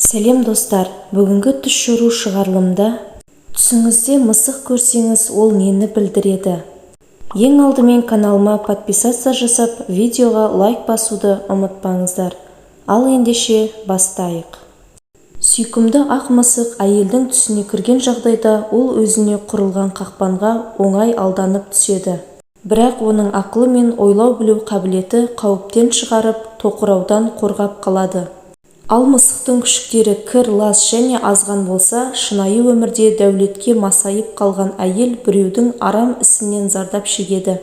Сәлем достар, бүгінгі түс шору шығарылымда түсіңізде мысық көрсеңіз ол нені білдіреді? Ең алдымен каналыма подписаться жасап, видеоға лайк басуды ұмытпаңыздар. Ал ендеше бастайық. Сүйкімді ақ мысық әйелдің түсіне кірген жағдайда ол өзіне құрылған қақпанға оңай алданып түседі. Бірақ оның ақылы мен ойлау білу қабілеті қауіптен шығарып, тоқыраудан қорғап қалады. Ал мысықтың күшіктері кір, лас және азған болса, шынайы өмірде дәулетке масайып қалған әйел біреудің арам ісінен зардап шегеді.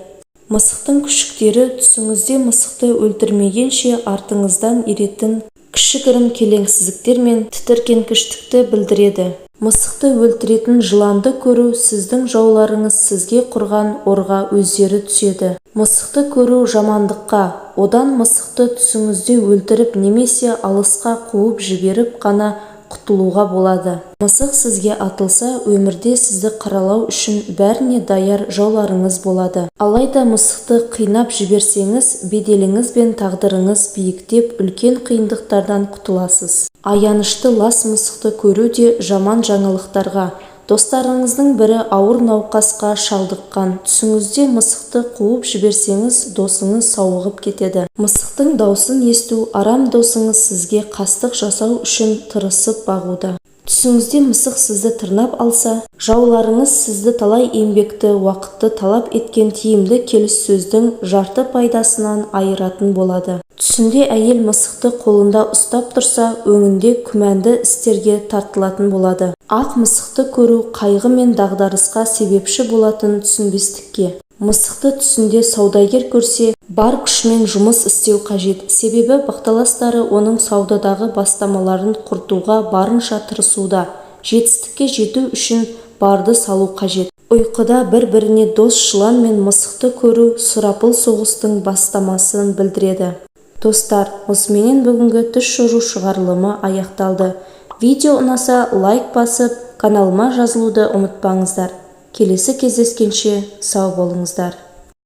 Мысықтың күшіктері түсіңізде мысықты өлтірмегенше артыңыздан еретін кішігірім келеңсіздіктер мен тітіркенгіштікті білдіреді. Мысықты өлтіретін жыланды көру сіздің жауларыңыз сізге құрған орға өздері түседі. Мысықты көру жамандыққа, одан мысықты түсіңізде өлтіріп немесе алысқа қуып жіберіп қана құтылуға болады. Мысық сізге атылса, өмірде сізді қаралау үшін бәріне даяр жауларыңыз болады. Алайда мысықты қинап жіберсеңіз, беделіңіз бен тағдырыңыз биіктеп, үлкен қиындықтардан құтыласыз. Аянышты лас мысықты көру де жаман жаңалықтарға. Достарыңыздың бірі ауыр науқасқа шалдыққан. Түсіңізде мысықты қуып жіберсеңіз, досыңыз сауығып кетеді. Мысықтың даусын есту арам досыңыз сізге қастық жасау үшін тырысып бағуда. Түсіңізде мысық сізді тырнап алса, жауларыңыз сізді талай еңбекті, уақытты талап еткен тиімді келіссөздің жарты пайдасынан айыратын болады. Түсінде әйел мысықты қолында ұстап тұрса, өңінде күмәнді істерге тартылатын болады. Ақ мысықты көру қайғы мен дағдарысқа себепші болатын түсінбестікке. Мысықты түсінде саудагер көрсе, бар күшімен жұмыс істеу қажет. Себебі бақталастары оның саудадағы бастамаларын құртуға барынша тырысуда. Жетістікке жету үшін барды салу қажет. Ұйқыда бір-біріне дос жылан мен мысықты көру сұрапыл соғыстың бастамасын білдіреді. Достар, осыменен бүгінгі түс шору шығарылымы аяқталды. Видео ұнаса лайк басып, каналыма жазылуды ұмытпаңыздар. Келесі кездескенше сау болыңыздар.